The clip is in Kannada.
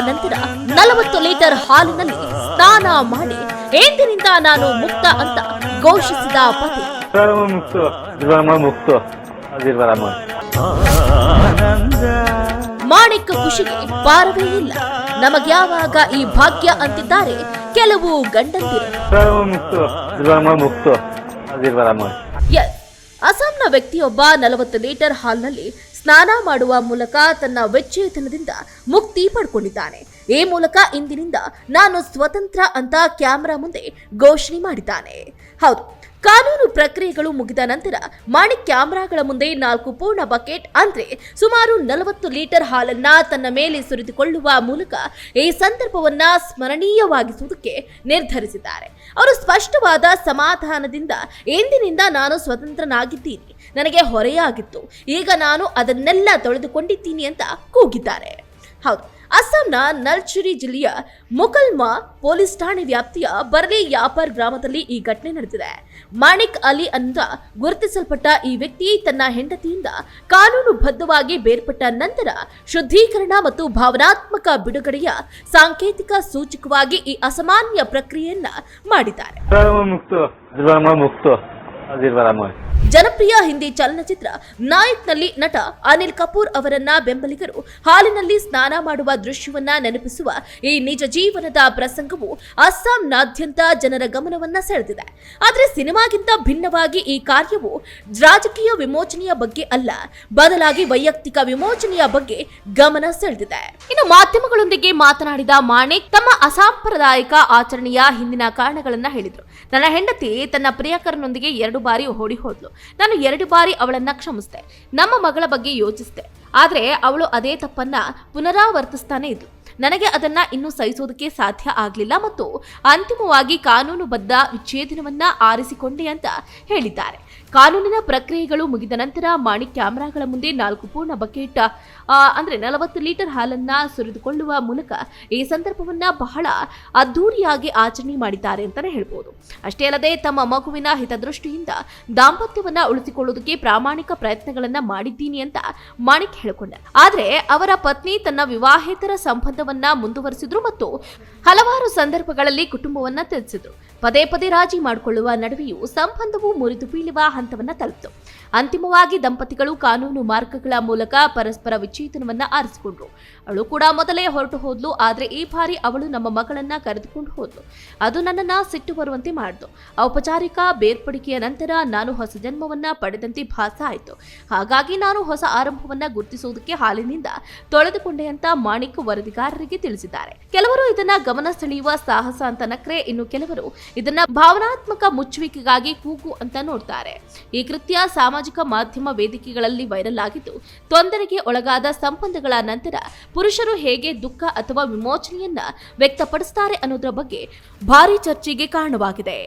ನಂತರ 40 ಲೀಟರ್ ಹಾಲಿನಲ್ಲಿ ಸ್ನಾನ ಮಾಡಿ ಎಂದಿನಿಂದ ನಾನು ಮುಕ್ತ ಅಂತ ಘೋಷಿಸಿದ ಪತಿ. ಮಾಣಿಕ್ ಖುಷಿಗೆ ಪಾರವೇ ಇಲ್ಲ. ನಮಗ್ಯಾವಾಗ ಈ ಭಾಗ್ಯ ಅಂತಿದ್ದಾರೆ ಕೆಲವು ಗಂಡಂದಿರು. ಅಸ್ಸಾಂನ ವ್ಯಕ್ತಿಯೊಬ್ಬ 40 ಲೀಟರ್ ಹಾಲ್ನಲ್ಲಿ ಸ್ನಾನ ಮಾಡುವ ಮೂಲಕ ತನ್ನ ವಿಚ್ಛೇದನದಿಂದ ಮುಕ್ತಿ ಪಡ್ಕೊಂಡಿದ್ದಾನೆ. ಈ ಮೂಲಕ ಇಂದಿನಿಂದ ನಾನು ಸ್ವತಂತ್ರ ಅಂತ ಕ್ಯಾಮೆರಾ ಮುಂದೆ ಘೋಷಣೆ ಮಾಡಿದ್ದಾನೆ. ಹೌದು, ಕಾನೂನು ಪ್ರಕ್ರಿಯೆಗಳು ಮುಗಿದ ನಂತರ ಮಾಣಿಕ್ ಕ್ಯಾಮೆರಾಗಳ ಮುಂದೆ 4 ಪೂರ್ಣ ಬಕೆಟ್ ಅಂದ್ರೆ ಸುಮಾರು 40 ಲೀಟರ್ ಹಾಲನ್ನ ತನ್ನ ಮೇಲೆ ಸುರಿದುಕೊಳ್ಳುವ ಮೂಲಕ ಈ ಸಂದರ್ಭವನ್ನ ಸ್ಮರಣೀಯವಾಗಿಸುವುದಕ್ಕೆ ನಿರ್ಧರಿಸಿದ್ದಾರೆ. ಅವರು ಸ್ಪಷ್ಟವಾದ ಸಮಾಧಾನದಿಂದ ಇಂದಿನಿಂದ ನಾನು ಸ್ವತಂತ್ರನಾಗಿದ್ದೀನಿ, ನನಗೆ ಹೊರೆಯಾಗಿತ್ತು, ಈಗ ನಾನು ಅದನ್ನೆಲ್ಲ ತೊಳೆದುಕೊಂಡಿದ್ದೀನಿ ಅಂತ ಕೂಗಿದ್ದಾರೆ. ಹೌದು, ಅಸ್ಸಾಂನ ನಲ್ಚುರಿ ಜಿಲ್ಲೆಯ ಮುಕಲ್ಮಾ ಪೊಲೀಸ್ ಠಾಣೆ ವ್ಯಾಪ್ತಿಯ ಬರ್ಲಿ ಯಾಪರ್ ಗ್ರಾಮದಲ್ಲಿ ಈ ಘಟನೆ ನಡೆದಿದೆ. ಮಾಣಿಕ್ ಅಲಿ ಅಂತ ಗುರುತಿಸಲ್ಪಟ್ಟ ಈ ವ್ಯಕ್ತಿ ತನ್ನ ಹೆಂಡತಿಯಿಂದ ಕಾನೂನುಬದ್ಧವಾಗಿ ಬೇರ್ಪಟ್ಟ ನಂತರ ಶುದ್ಧೀಕರಣ ಮತ್ತು ಭಾವನಾತ್ಮಕ ಬಿಡುಗಡೆಯ ಸಾಂಕೇತಿಕ ಸೂಚಕವಾಗಿ ಈ ಅಸಾಮಾನ್ಯ ಪ್ರಕ್ರಿಯೆಯನ್ನ ಮಾಡಿದ್ದಾರೆ. ಜನಪ್ರಿಯ ಹಿಂದಿ ಚಲನಚಿತ್ರ ನಾಯಕ್ನಲ್ಲಿ ನಟ ಅನಿಲ್ ಕಪೂರ್ ಅವರನ್ನ ಬೆಂಬಲಿಗರು ಹಾಲಿನಲ್ಲಿ ಸ್ನಾನ ಮಾಡುವ ದೃಶ್ಯವನ್ನ ನೆನಪಿಸುವ ಈ ನಿಜ ಜೀವನದ ಪ್ರಸಂಗವು ಅಸ್ಸಾಂನಾದ್ಯಂತ ಜನರ ಗಮನವನ್ನ ಸೆಳೆದಿದೆ. ಆದರೆ ಸಿನಿಮಾಗಿಂತ ಭಿನ್ನವಾಗಿ ಈ ಕಾರ್ಯವು ರಾಜಕೀಯ ವಿಮೋಚನೆಯ ಬಗ್ಗೆ ಅಲ್ಲ, ಬದಲಾಗಿ ವೈಯಕ್ತಿಕ ವಿಮೋಚನೆಯ ಬಗ್ಗೆ ಗಮನ ಸೆಳೆದಿದೆ. ಇನ್ನು ಮಾಧ್ಯಮಗಳೊಂದಿಗೆ ಮಾತನಾಡಿದ ಮಾಣಿಕ್ ತಮ್ಮ ಅಸಾಂಪ್ರದಾಯಿಕ ಆಚರಣೆಯ ಹಿಂದಿನ ಕಾರಣಗಳನ್ನ ಹೇಳಿದ್ರು. ನನ್ನ ಹೆಂಡತಿ ತನ್ನ ಪ್ರಿಯಕರನೊಂದಿಗೆ 2 ಬಾರಿ ಓಡಿ ಹೋದ್ಲು. ನಾನು 2 ಬಾರಿ ಅವಳನ್ನ ಕ್ಷಮಿಸಿದೆ. ನಮ್ಮ ಮಗಳ ಬಗ್ಗೆ ಯೋಚಿಸಿದೆ. ಆದ್ರೆ ಅವಳು ಅದೇ ತಪ್ಪನ್ನ ಪುನರಾವರ್ತಿಸ್ತಾನೆ ಇದ್ಲು. ನನಗೆ ಅದನ್ನ ಇನ್ನೂ ಸಹಿಸೋದಕ್ಕೆ ಸಾಧ್ಯ ಆಗ್ಲಿಲ್ಲ ಮತ್ತು ಅಂತಿಮವಾಗಿ ಕಾನೂನುಬದ್ಧ ವಿಚ್ಛೇದನವನ್ನ ಆರಿಸಿಕೊಂಡೆ ಅಂತ ಹೇಳಿದ್ದಾರೆ. ಕಾನೂನಿನ ಪ್ರಕ್ರಿಯೆಗಳು ಮುಗಿದ ನಂತರ ಮಾಣಿಕ್ ಕ್ಯಾಮೆರಾಗಳ ಮುಂದೆ 4 ಪೂರ್ಣ ಬಕೆಟ್ ಅಂದ್ರೆ 40 ಲೀಟರ್ ಹಾಲನ್ನ ಸುರಿದುಕೊಳ್ಳುವ ಮೂಲಕ ಈ ಸಂದರ್ಭವನ್ನ ಬಹಳ ಅದ್ದೂರಿಯಾಗಿ ಆಚರಣೆ ಮಾಡಿದ್ದಾರೆ ಅಂತಾನೆ ಹೇಳ್ಬೋದು. ಅಷ್ಟೇ ಅಲ್ಲದೆ ತಮ್ಮ ಮಗುವಿನ ಹಿತದೃಷ್ಟಿಯಿಂದ ದಾಂಪತ್ಯವನ್ನ ಉಳಿಸಿಕೊಳ್ಳುವುದಕ್ಕೆ ಪ್ರಾಮಾಣಿಕ ಪ್ರಯತ್ನಗಳನ್ನ ಮಾಡಿದ್ದೀನಿ ಅಂತ ಮಾಣಿಕ್ ಹೇಳಿಕೊಂಡ. ಆದ್ರೆ ಅವರ ಪತ್ನಿ ತನ್ನ ವಿವಾಹೇತರ ಸಂಬಂಧವನ್ನ ಮುಂದುವರೆಸಿದ್ರು ಮತ್ತು ಹಲವಾರು ಸಂದರ್ಭಗಳಲ್ಲಿ ಕುಟುಂಬವನ್ನ ತಿಳಿಸಿದ್ರು. ಪದೇ ಪದೇ ರಾಜಿ ಮಾಡಿಕೊಳ್ಳುವ ನಡುವೆಯೂ ಸಂಬಂಧವು ಮುರಿದು ಬೀಳುವ ಹಂತವನ್ನ ತಲುಪಿತು. ಅಂತಿಮವಾಗಿ ದಂಪತಿಗಳು ಕಾನೂನು ಮಾರ್ಗಗಳ ಮೂಲಕ ಪರಸ್ಪರ ವಿಚ್ಛೇದನವನ್ನ ಆರಿಸಿಕೊಂಡ್ರು. ಅವಳು ಕೂಡ ಮೊದಲೇ ಹೊರಟು ಹೋದ್ಲು. ಆದ್ರೆ ಈ ಬಾರಿ ಅವಳು ನಮ್ಮ ಮಗಳನ್ನ ಕರೆದುಕೊಂಡು ಹೋದ್ಲು. ಅದು ನನ್ನನ್ನ ಸಿಟ್ಟು ಬರುವಂತೆ ಮಾಡಿತು. ಔಪಚಾರಿಕ ಬೇರ್ಪಡಿಕೆಯ ನಂತರ ನಾನು ಹೊಸ ಜನ್ಮವನ್ನ ಪಡೆದಂತೆ ಭಾಸ ಆಯಿತು. ಹಾಗಾಗಿ ನಾನು ಹೊಸ ಆರಂಭವನ್ನ ಗುರುತಿಸುವುದಕ್ಕೆ ಹಾಲಿನಿಂದ ತೊಳೆದುಕೊಂಡೆ ಅಂತ ಮಾಣಿಕ್ ವರದಿಗಾರರಿಗೆ ತಿಳಿಸಿದ್ದಾರೆ. ಕೆಲವರು ಇದನ್ನ ಗಮನ ಸೆಳೆಯುವ ಸಾಹಸ ಅಂತ ನಕ್ರೆ, ಇನ್ನು ಕೆಲವರು ಇದನ್ನ ಭಾವನಾತ್ಮಕ ಮುಚ್ಚುವಿಕೆಗಾಗಿ ಕೂಗು ಅಂತ ನೋಡ್ತಾರೆ. ಈ ಕೃತ್ಯ ಸಾಮಾಜಿಕ ಮಾಧ್ಯಮ ವೇದಿಕೆಗಳಲ್ಲಿ ವೈರಲ್ ಆಗಿದ್ದು, ತೊಂದರೆಗೆ ಒಳಗಾದ ಸಂಬಂಧಗಳ ನಂತರ ಪುರುಷರು ಹೇಗೆ ದುಃಖ ಅಥವಾ ವಿಮೋಚನೆಯನ್ನ ವ್ಯಕ್ತಪಡಿಸುತ್ತಾರೆ ಅನ್ನೋದರ ಬಗ್ಗೆ ಭಾರಿ ಚರ್ಚೆಗೆ ಕಾರಣವಾಗಿದೆ.